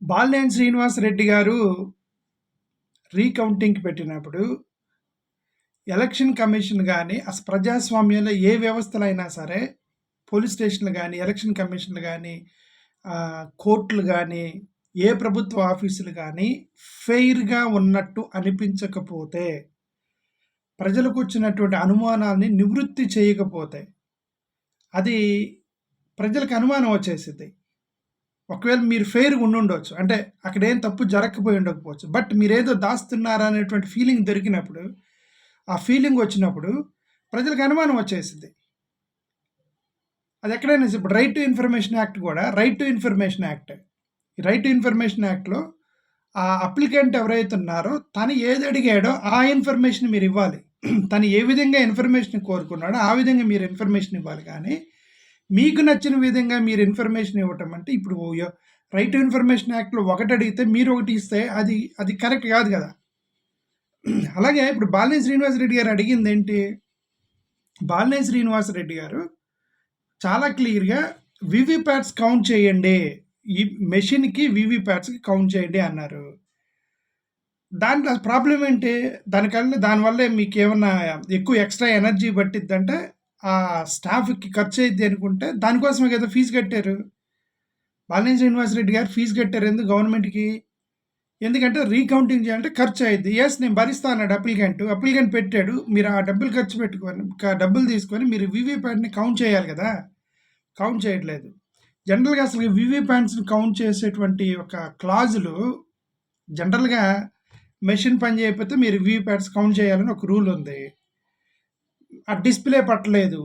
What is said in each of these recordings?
బాలినేని శ్రీనివాసరెడ్డి గారు రీకౌంటింగ్‌కి పెట్టినప్పుడు election commission గాని, ప్రజాస్వామ్యంలో ఏ వ్యవస్థలైనా సరే, పోలీస్ స్టేషన్‌లు గాని, ఎలక్షన్ కమిషన్‌లు గాని, కోర్టులు గాని, ఏ ప్రభుత్వ ఆఫీసులు గాని ఫెయిర్‌గా ఉన్నట్టు అనిపించకపోతే, ప్రజలకొచ్చినటువంటి అనుమానాల్ని నివృత్తి చేయకపోతే, అది ప్రజలకు అనుమానం వచ్చేసిద్ది. ఒకవేళ మీరు ఫెయిర్‌గా ఉండుండొచ్చు. అంటే అక్కడేం తప్పు జరగకపోయి ఉండకపోవచ్చు. బట్ మీరేదో దాస్తున్నారా అనేటువంటి ఫీలింగ్ దొరికినప్పుడు, ఆ ఫీలింగ్ వచ్చినప్పుడు ప్రజలకు అనుమానం వచ్చేసిద్ది. అది ఎక్కడైనా ఇప్పుడు రైట్ టు ఇన్ఫర్మేషన్ యాక్ట్ కూడా రైట్ టు ఇన్ఫర్మేషన్ యాక్ట్. ఈ రైట్ టు ఇన్ఫర్మేషన్ యాక్ట్‌లో ఆ అప్లికెంట్ ఎవరైతే ఉన్నారో తను ఏది అడిగాడో ఆ ఇన్ఫర్మేషన్ మీరు ఇవ్వాలి. తను ఏ విధంగా ఇన్ఫర్మేషన్ కోరుకున్నాడో ఆ విధంగా మీరు ఇన్ఫర్మేషన్ ఇవ్వాలి కానీ, మీకు నచ్చిన విధంగా మీరు ఇన్ఫర్మేషన్ ఇవ్వటం అంటే ఇప్పుడు రైట్ టు ఇన్ఫర్మేషన్ యాక్ట్‌లో ఒకటి అడిగితే మీరు ఒకటి ఇస్తే అది కరెక్ట్ కాదు కదా! అలాగే ఇప్పుడు బాలినేని శ్రీనివాసరెడ్డి గారు అడిగిందేంటి? బాలినేని శ్రీనివాసరెడ్డి గారు చాలా క్లియర్‌గా వీవీప్యాట్స్ కౌంట్ చేయండి. ఈ మెషిన్‌కి వీవీప్యాట్స్‌కి కౌంట్ చేయండి అన్నారు. దాంట్లో ప్రాబ్లమ్ ఏంటి? దానివల్ల మీకేమన్నా ఎక్కువ ఎక్స్‌ట్రా ఎనర్జీ పట్టిద్దంటే స్టాఫ్‌కి ఖర్చయిద్ది అనుకుంటే దానికోసమే కదా ఫీజు కట్టారు. బాలినేని శ్రీనివాసరెడ్డి గారు ఫీజు కట్టారు ఎందుకు గవర్నమెంట్‌కి? ఎందుకంటే రీకౌంటింగ్ చేయాలంటే ఖర్చు అయిద్ది. యెస్ నేను భరిస్తా అన్నాడు అప్లికెంట్ పెట్టాడు. మీరు ఆ డబ్బులు ఖర్చు పెట్టుకొని డబ్బులు తీసుకొని మీరు వీవీప్యాట్‌ని కౌంట్ చేయాలి కదా! కౌంట్ చేయట్లేదు. జనరల్‌గా అసలు వీవీప్యాట్స్‌ని కౌంట్ చేసేటువంటి ఒక క్లాజులు జనరల్‌గా మెషిన్ పని చేయకపోతే మీరు వీవీప్యాట్స్ కౌంట్ చేయాలని ఒక రూల్ ఉంది. ఆ డిస్‌ప్లే పట్టలేదు.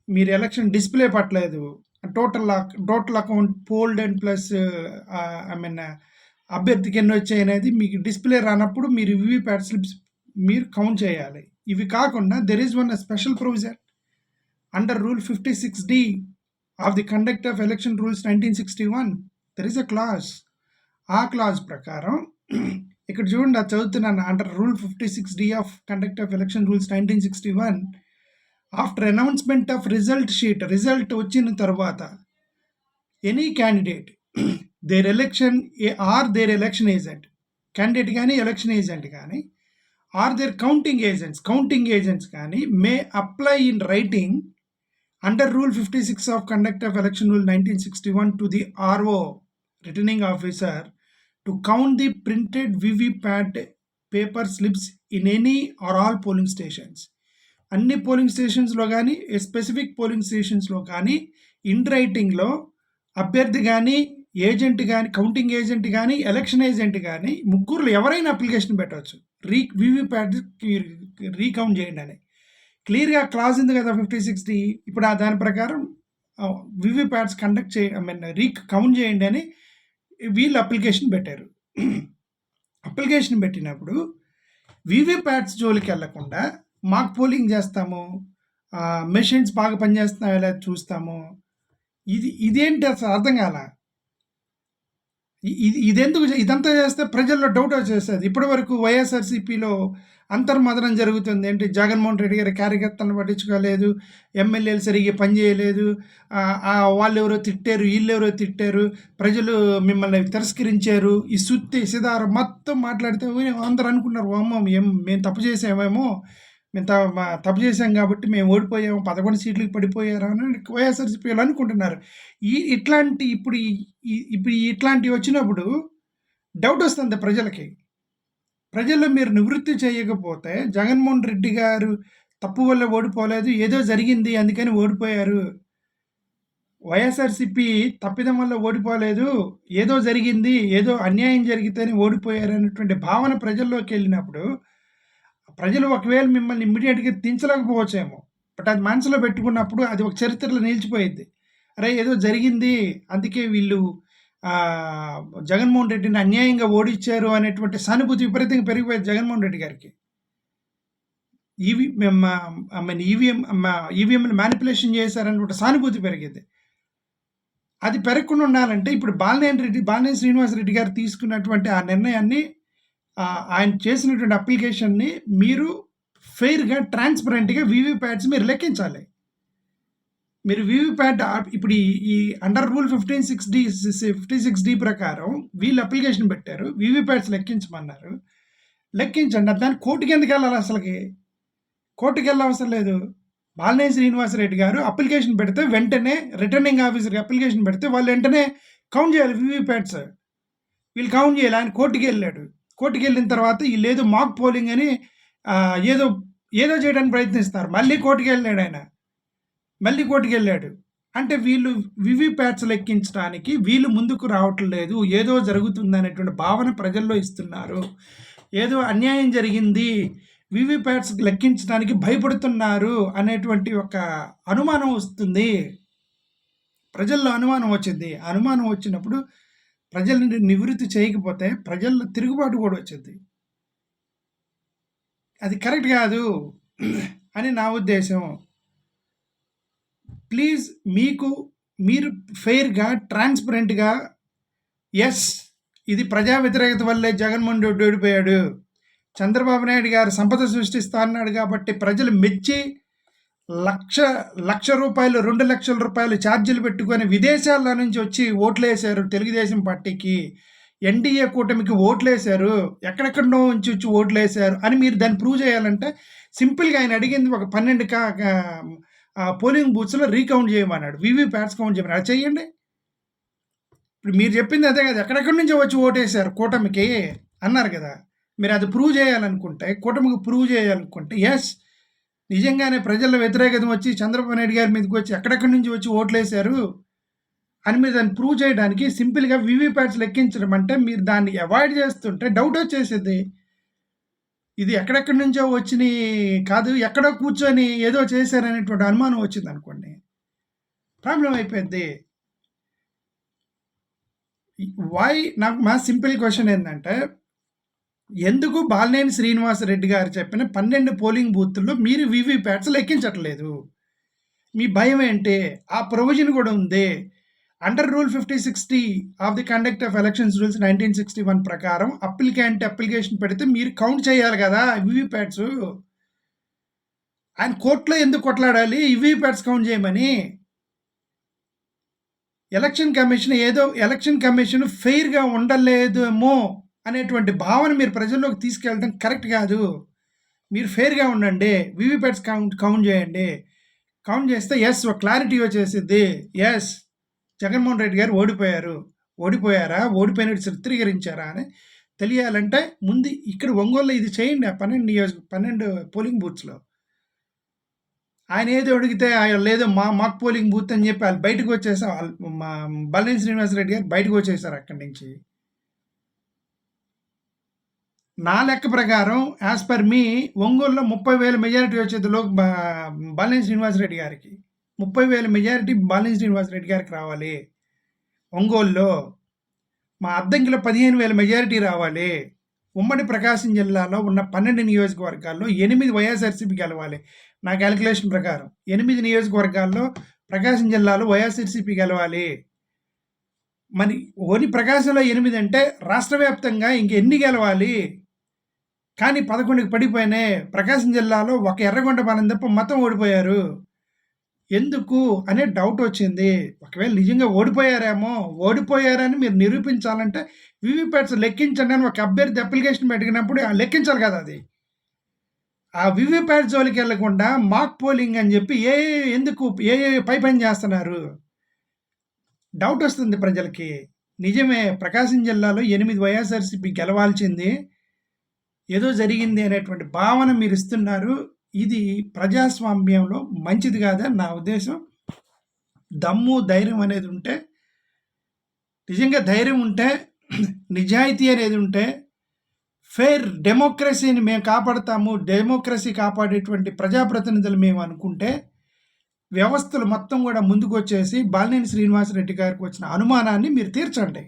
మీరు ఎలక్షన్ డిస్‌ప్లే పట్టలేదు. Total account polled and plus I mean అభ్యర్థికి ఎన్ని వచ్చాయనేది మీకు డిస్‌ప్లే రానప్పుడు మీరు వీవీప్యాట్ స్లిప్స్ మీరు కౌంట్ చేయాలి. ఇవి కాకుండా there is one special provision under rule 56D of the conduct of election rules 1961 there is a clause. ఆ క్లాజ్ ప్రకారం ఇక్కడ చూడండి అది చదువుతున్నాను. Under rule 56D of conduct of election rules 1961 after announcement of result వచ్చిన తర్వాత any candidate their election agent candidate కానీ election agent కానీ ఆర్ దేర్ కౌంటింగ్ ఏజెంట్స్ కానీ may apply in writing under rule 56 of conduct of election rule 1961 to the RO returning officer to count the printed VVPAT paper slips in any or all polling stations. అన్ని polling స్టేషన్స్లో కానీ specific polling స్టేషన్స్లో కానీ in రైటింగ్లో అభ్యర్థి కానీ agent కానీ counting agent కానీ election agent కానీ ముగ్గురులో ఎవరైనా అప్లికేషన్ పెట్టవచ్చు వీవీప్యాట్ రీకౌంట్ చేయండి అని క్లియర్గా క్లాజ్ ఉంది కదా 56D. ఇప్పుడు దాని ప్రకారం వీవీప్యాట్స్ కండక్ట్ కౌంట్ చేయండి అని వీళ్ళు అప్లికేషన్ పెట్టారు. అప్లికేషన్ పెట్టినప్పుడు వీవీప్యాట్స్ జోలికి వెళ్లకుండా మాక్ పోలింగ్ చేస్తాము, మెషిన్స్ బాగా పనిచేస్తున్నాయో లేదా చూస్తాము. ఇదేంటి అసలు అర్థం కాల. ఇదెందుకు ఇదంతా చేస్తే ప్రజల్లో డౌట్ వచ్చేస్తుంది. ఇప్పటి వరకు వైఎస్ఆర్సీపీలో అంతర్మదనం జరుగుతుంది. ఏంటి జగన్మోహన్ రెడ్డి గారి కార్యకర్తలను పట్టించుకోలేదు, ఎమ్మెల్యేలు సరిగ్గా పనిచేయలేదు, వాళ్ళు ఎవరో తిట్టారు, వీళ్ళెవరో తిట్టారు, ప్రజలు మిమ్మల్ని తిరస్కరించారు, ఈ సుత్తి సిదారం మొత్తం మాట్లాడితే అందరూ అనుకున్నారు అమ్మో మేము తప్పు చేసామేమో, మేము తప్పు చేసాం కాబట్టి మేము ఓడిపోయాము, 11 సీట్లకు పడిపోయారు అని వైఎస్ఆర్సీపీలు అనుకుంటున్నారు. ఇప్పుడు ఇట్లాంటివి వచ్చినప్పుడు డౌట్ వస్తుంది ప్రజలకి. ప్రజల్లో మీరు నివృత్తి చేయకపోతే జగన్మోహన్ రెడ్డి గారు తప్పు వల్ల ఓడిపోలేదు, ఏదో జరిగింది అందుకని ఓడిపోయారు, వైఎస్ఆర్సీపీ తప్పిదం వల్ల ఓడిపోలేదు, ఏదో జరిగింది, ఏదో అన్యాయం జరిగితేనే ఓడిపోయారు అనేటువంటి భావన ప్రజల్లోకి వెళ్ళినప్పుడు ప్రజలు ఒకవేళ మిమ్మల్ని ఇమ్మీడియట్గా దించలేకపోవచ్చేమో, బట్ అది మనసులో పెట్టుకున్నప్పుడు అది ఒక చరిత్రలో నిలిచిపోయింది. అరే ఏదో జరిగింది అందుకే వీళ్ళు జగన్మోహన్ రెడ్డిని అన్యాయంగా ఓడించారు అనేటువంటి సానుభూతి విపరీతంగా పెరిగిపోయింది జగన్మోహన్ రెడ్డి గారికి. ఈవీఎంలు మ్యానిపులేషన్ చేశారనేటువంటి సానుభూతి పెరిగింది. అది పెరగకుండా ఉండాలంటే ఇప్పుడు బాలినేని శ్రీనివాసరెడ్డి గారు తీసుకున్నటువంటి ఆ నిర్ణయాన్ని, ఆయన చేసినటువంటి అప్లికేషన్ని మీరు ఫెయిర్‌గా, ట్రాన్స్‌పరెంట్‌గా వీవీప్యాట్స్ మీరు లెక్కించాలి. మీరు వీవీప్యాట్ ఇప్పుడు ఈ అండర్ రూల్ 56D ప్రకారం వీళ్ళు అప్లికేషన్ పెట్టారు. వీవీప్యాట్స్ లెక్కించమన్నారు. లెక్కించండి. దాన్ని కోర్టుకి ఎందుకు వెళ్ళాలి అసలుకి? కోర్టుకి వెళ్ళవసరం లేదు. బాలినేని శ్రీనివాసరెడ్డి గారు అప్లికేషన్ పెడితే వెంటనే రిటర్నింగ్ ఆఫీసర్కి అప్లికేషన్ పెడితే వాళ్ళు వెంటనే కౌంట్ చేయాలి వీవీప్యాట్స్. వీళ్ళు కౌంట్ చేయాలి. ఆయన కోర్టుకి వెళ్ళాడు. కోర్టుకి వెళ్ళిన తర్వాత వీళ్ళు మాక్ పోలింగ్ అని ఏదో ఏదో చేయడానికి ప్రయత్నిస్తారు. మళ్ళీ కోర్టుకి వెళ్ళాడు ఆయన. మళ్ళీ కోర్టుకి వెళ్ళాడు. అంటే వీళ్ళు వీవీప్యాట్స్ లెక్కించడానికి వీళ్ళు ముందుకు రావట్లేదు. ఏదో జరుగుతుందనేటువంటి భావన ప్రజల్లో ఇస్తున్నారు. ఏదో అన్యాయం జరిగింది, వీవీప్యాట్స్ లెక్కించడానికి భయపడుతున్నారు అనేటువంటి ఒక అనుమానం వస్తుంది. ప్రజల్లో అనుమానం వచ్చింది. అనుమానం వచ్చినప్పుడు ప్రజల్ని నివృత్తి చేయకపోతే ప్రజల్లో తిరుగుబాటు కూడా వచ్చింది. అది కరెక్ట్ కాదు అని నా ఉద్దేశం. ప్లీజ్ మీరు ఫెయిర్గా, ట్రాన్స్పరెంట్గా, ఎస్ ఇది ప్రజా వ్యతిరేకత వల్లే జగన్మోహన్ రెడ్డి ఓడిపోయాడు, చంద్రబాబు నాయుడు గారు సంపద సృష్టిస్తా అన్నాడు కాబట్టి ప్రజలు మెచ్చి లక్ష రూపాయలు 2 లక్షల రూపాయలు ఛార్జీలు పెట్టుకొని విదేశాల నుంచి వచ్చి ఓట్లేశారు తెలుగుదేశం పార్టీకి, ఎన్డీఏ కూటమికి ఓట్లేశారు, ఎక్కడెక్కడో నుంచి వచ్చి ఓట్లేశారు అని మీరు దాన్ని ప్రూవ్ చేయాలంటే సింపుల్గా ఆయన అడిగింది ఒక 12 పోలింగ్ బూత్స్లో రీకౌంట్ చేయమన్నాడు, వీవీప్యాట్స్ కౌంట్ చేయమన్నాడు. అది చెయ్యండి. ఇప్పుడు మీరు చెప్పింది అదే కదా, ఎక్కడెక్కడి నుంచి వచ్చి ఓటేశారు కూటమికి అన్నారు కదా. మీరు అది ప్రూవ్ చేయాలనుకుంటే, కూటమికి ప్రూవ్ చేయాలనుకుంటే ఎస్ నిజంగానే ప్రజల వ్యతిరేకత వచ్చి చంద్రబాబు నాయుడు గారి మీదకి వచ్చి ఎక్కడెక్కడి నుంచి వచ్చి ఓట్లేశారు అని మీరు దాన్ని ప్రూవ్ చేయడానికి సింపుల్గా వీవీప్యాట్స్ లెక్కించడం అంటే మీరు దాన్ని అవాయిడ్ చేస్తుంటే డౌట్ వచ్చేసేది. ఇది ఎక్కడెక్కడి నుంచో వచ్చినాయి కాదు, ఎక్కడో కూర్చొని ఏదో చేశారనేటువంటి అనుమానం వచ్చింది అనుకోండి, ప్రాబ్లం అయిపోయింది. నాకు మా సింపుల్ క్వశ్చన్ ఏంటంటే, ఎందుకు బాలినేని శ్రీనివాసరెడ్డి గారు చెప్పిన 12 పోలింగ్ బూత్ల్లో మీరు వీవీప్యాట్స్ లెక్కించట్లేదు? మీ భయం ఏంటి? ఆ ప్రొవిజన్ కూడా ఉంది. Under rule 5060 of the conduct of elections rules 1961 ప్రకారం అప్లికేషన్ పెడితే మీరు కౌంట్ చేయాలి కదా వీవీప్యాట్స్. ఆయన కోర్టులో ఎందుకు కొట్లాడాలి వీవీప్యాట్స్ కౌంట్ చేయమని? ఎలక్షన్ కమిషన్ ఫెయిర్గా ఉండలేదేమో అనేటువంటి భావన మీరు ప్రజల్లోకి తీసుకెళ్ళడం కరెక్ట్ కాదు. మీరు ఫెయిర్గా ఉండండి, వీవీప్యాట్స్ కౌంట్ చేయండి. కౌంట్ చేస్తే ఎస్ ఒక క్లారిటీ వచ్చేసిద్ది. ఎస్ జగన్మోహన్ రెడ్డి గారు ఓడిపోయారా, ఓడిపోయినట్టు చిత్రీకరించారా అని తెలియాలంటే ముందు ఇక్కడ ఒంగోలులో ఇది చేయండి. 12 పోలింగ్ బూత్స్లో ఆయన ఏదో అడిగితే ఆయన లేదో మాక్ పోలింగ్ బూత్ అని చెప్పి వాళ్ళు బయటకు వచ్చేసారు. బాలినేని శ్రీనివాసరెడ్డి గారు బయటకు వచ్చేసారు అక్కడి నుంచి. నా లెక్క ప్రకారం యాజ్ పర్ మీ ఒంగోలులో 30,000 మెజారిటీ వచ్చేది బాలినేని శ్రీనివాసరెడ్డి గారికి. 30,000 మెజారిటీ బాలినేని శ్రీనివాసరెడ్డి గారికి రావాలి ఒంగోలులో. మా అద్దంకిలో 15,000 మెజారిటీ రావాలి. ఉమ్మడి ప్రకాశం జిల్లాలో ఉన్న 12 నియోజకవర్గాల్లో 8 వైఎస్ఆర్సీపీ గెలవాలి. నా క్యాలిక్యులేషన్ ప్రకారం 8 నియోజకవర్గాల్లో ప్రకాశం జిల్లాలో వైఎస్ఆర్సీపీ గెలవాలి. మరి ఓని ప్రకాశంలో 8 అంటే రాష్ట్ర వ్యాప్తంగా ఇంకెన్ని గెలవాలి? కానీ 11కి పడిపోయినాయి. ప్రకాశం జిల్లాలో ఒక ఎర్రగొండ పాలెం తప్ప మొత్తం ఓడిపోయారు. ఎందుకు అనే డౌట్ వచ్చింది. ఒకవేళ నిజంగా ఓడిపోయారని మీరు నిరూపించాలంటే వీవీప్యాట్స్ లెక్కించండి అని ఒక అభ్యర్థి అప్లికేషన్ పెట్టినప్పుడు లెక్కించాలి కదా. అది ఆ వీవీప్యాట్ జోలికి వెళ్లకుండా మాక్ పోలింగ్ అని చెప్పి ఎందుకు పై పని చేస్తున్నారు? డౌట్ వస్తుంది ప్రజలకి. నిజమే ప్రకాశం జిల్లాలో 8 వైఎస్ఆర్సీపీ గెలవాల్సింది, ఏదో జరిగింది అనేటువంటి భావన మీరు ఇస్తున్నారు. ఇది ప్రజాస్వామ్యంలో మంచిది కాదని నా ఉద్దేశం. దమ్ము ధైర్యం అనేది ఉంటే, నిజంగా ధైర్యం ఉంటే, నిజాయితీ అనేది ఉంటే, ఫెయిర్ డెమోక్రసీని మేము కాపాడుతాము, డెమోక్రసీ కాపాడేటువంటి ప్రజాప్రతినిధులు మేము అనుకుంటే, వ్యవస్థలు మొత్తం కూడా ముందుకు వచ్చేసి బాలినేని శ్రీనివాసరెడ్డి గారికి వచ్చిన అనుమానాన్ని మీరు తీర్చండి.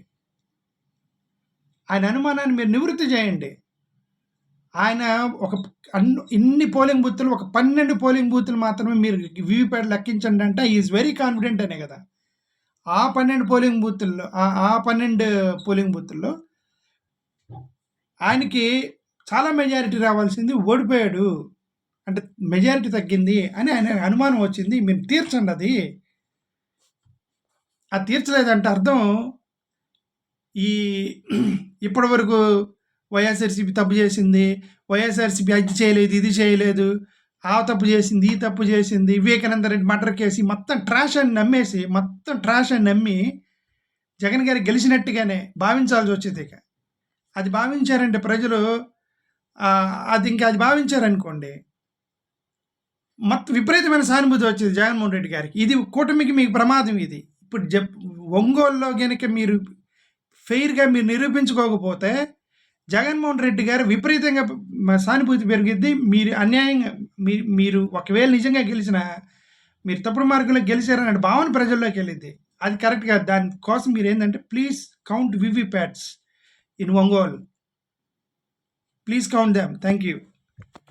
ఆయన అనుమానాన్ని మీరు నివృత్తి చేయండి. ఆయన ఇన్ని పోలింగ్ బూత్లు, ఒక 12 పోలింగ్ బూత్లు మాత్రమే మీరు వీవీప్యాట్ లెక్కించండి అంటే ఈజ్ వెరీ కాన్ఫిడెంట్ అనే కదా. ఆ 12 పోలింగ్ బూత్ల్లో ఆయనకి చాలా మెజారిటీ రావాల్సింది, ఓడిపోయాడు అంటే మెజారిటీ తగ్గింది అని ఆయన అనుమానం వచ్చింది. మీరు తీర్చండి అది. అది తీర్చలేదంటే అర్థం ఈ ఇప్పటి వరకు వైఎస్ఆర్సీపీ తప్పు చేసింది, వైఎస్ఆర్సీపీ అది చేయలేదు, ఇది చేయలేదు, ఆ తప్పు చేసింది, ఈ తప్పు చేసింది, వివేకానంద రెడ్డి మర్డర్ కేసు మొత్తం ట్రాష్ అని నమ్మేసి, మొత్తం ట్రాష్ అని నమ్మి జగన్ గారు గెలిచినట్టుగానే భావించాల్సి వచ్చింది. ఇక అది భావించారంటే ప్రజలు అది భావించారనుకోండి, మొత్తం విపరీతమైన సానుభూతి వచ్చింది జగన్మోహన్ రెడ్డి గారికి. ఇది కూటమికి మీకు ప్రమాదం. ఇది ఇప్పుడు ఒంగోలులో కనుక మీరు ఫెయిర్గా మీరు నిరూపించుకోకపోతే జగన్మోహన్ రెడ్డి గారు విపరీతంగా సానుభూతి పెరిగిద్ది. మీరు అన్యాయంగా మీరు ఒకవేళ నిజంగా గెలిచిన, మీరు తప్పుడు మార్గంలో గెలిచారనే భావన ప్రజల్లోకి వెళ్ళింది. అది కరెక్ట్ కాదు. దానికోసం మీరు ఏంటంటే please count VVPATs in Ongole. Please count them. Thank you.